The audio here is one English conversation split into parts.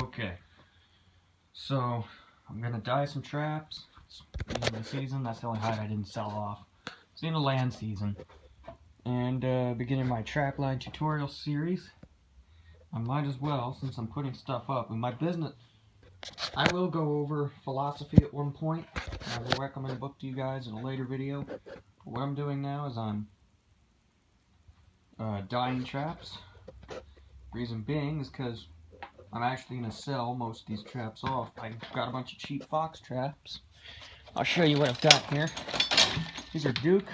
Okay, so I'm gonna dye some traps. It's the end of the season. That's the only hide I didn't sell off. It's the end of land season, and beginning my trap line tutorial series. I might as well, since I'm putting stuff up in my business. I will go over philosophy at one point. I will recommend a book to you guys in a later video. But what I'm doing now is I'm dyeing traps. Reason being is because I'm actually going to sell most of these traps off. I've got a bunch of cheap fox traps. I'll show you what I've got here. These are Duke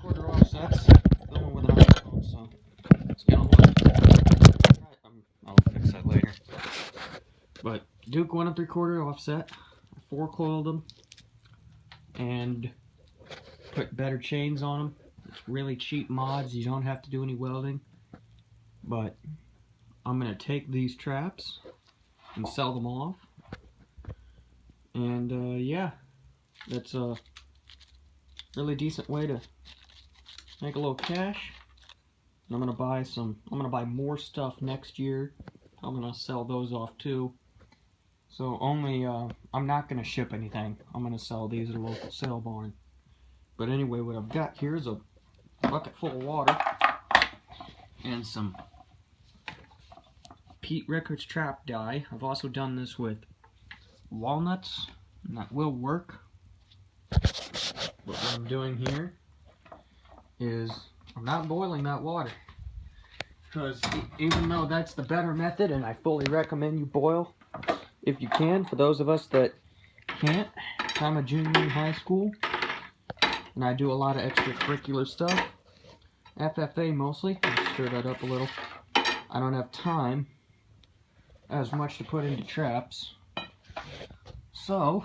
quarter offsets. Filming with an iPhone, so it's gonna look. I'll fix that later. But Duke 1 3/4 offset. I 4-coiled them and put better chains on them. It's really cheap mods. You don't have to do any welding. But I'm gonna take these traps and sell them off. And yeah, that's a really decent way to make a little cash. And I'm gonna buy more stuff next year. I'm gonna sell those off too. So only I'm not gonna ship anything. I'm gonna sell these at a local sale barn. But anyway, what I've got here is a bucket full of water and some Pete Rickards trap dye. I've also done this with walnuts, and that will work. But what I'm doing here is I'm not boiling that water, because even though that's the better method, and I fully recommend you boil if you can, for those of us that can't. I'm a junior in high school and I do a lot of extracurricular stuff, FFA mostly. Let's stir that up a little. I don't have time as much to put into traps, so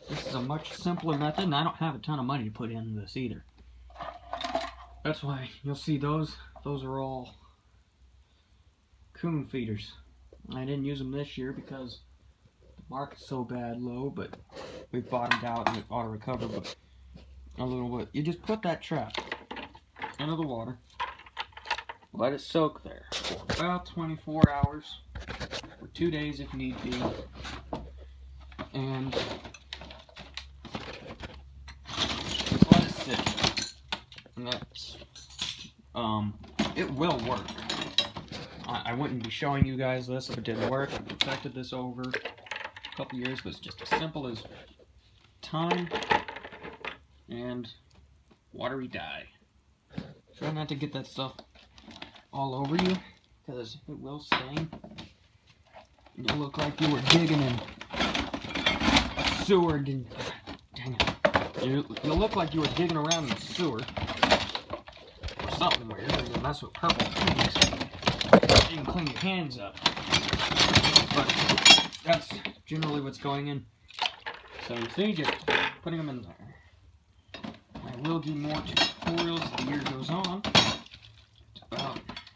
this is a much simpler method, and I don't have a ton of money to put into this either. That's why you'll see those are all coon feeders. I didn't use them this year because the market's so bad low, but we've bottomed out and it ought to recover but a little bit. You just put that trap into the water, let it soak there for about 24 hours, or 2 days if need be, and just let it sit. And that's, it will work. I wouldn't be showing you guys this if it didn't work. I've perfected this over a couple years, but it's just as simple as time and watery dye. Try not to get that stuff all over you, because it will stain. You'll look like you were digging in a sewer. Dang it. You'll look like you were digging around in the sewer or something weird, and that's what purple means. You can clean your hands up, but that's generally what's going in. So you see, just putting them in there. I will do more tutorials as the year goes on.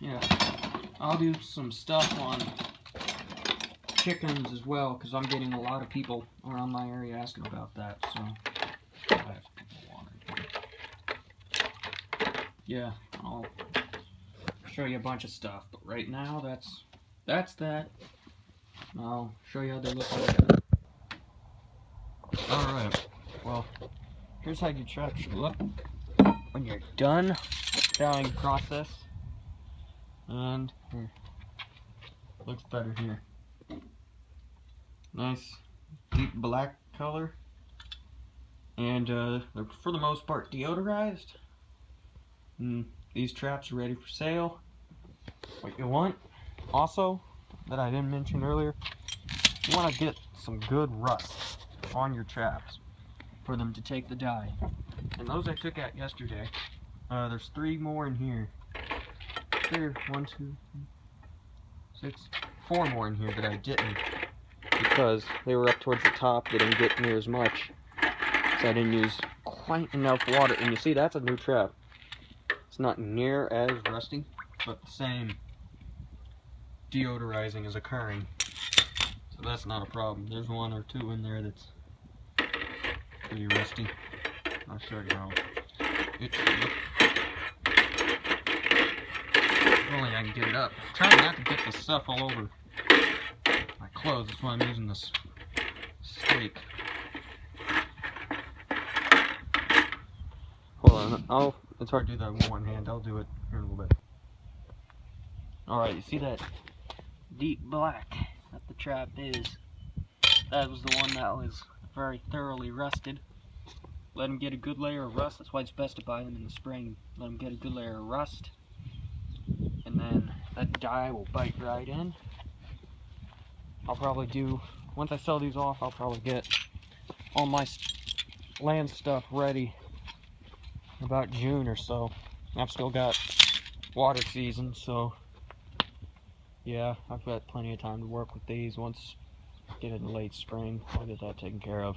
Yeah, I'll do some stuff on chickens as well, because I'm getting a lot of people around my area asking about that. So I have people wondering. Yeah, I'll show you a bunch of stuff, but right now that's that. I'll show you how they look like. Alright, well, here's how your trap should look when you're done the dyeing process. And here, looks better here. Nice deep black color, and they're for the most part deodorized. And these traps are ready for sale. What you want also, that I didn't mention earlier, you want to get some good rust on your traps for them to take the dye. And those I took out yesterday. There's 3 more in here. There, 1, 2, 6, 4 more in here that I didn't, because they were up towards the top. They didn't get near as much, so I didn't use quite enough water. And you see, that's a new trap. It's not near as rusty, but the same deodorizing is occurring, so that's not a problem. There's 1 or 2 in there that's pretty rusty. I'll show you how it should look. If only I can get it up. I'm trying not to get this stuff all over my clothes. That's why I'm using this stake. Hold on, it's hard to do that with one hand. I'll do it here in a little bit. Alright, you see that deep black that the trap is? That was the one that was very thoroughly rusted. Let them get a good layer of rust. That's why it's best to buy them in the spring. Let them get a good layer of rust, and then that dye will bite right in. I'll probably do, once I sell these off, I'll probably get all my land stuff ready about June or so. I've still got water season, so yeah, I've got plenty of time to work with these. Once I get it in late spring, I'll get that taken care of.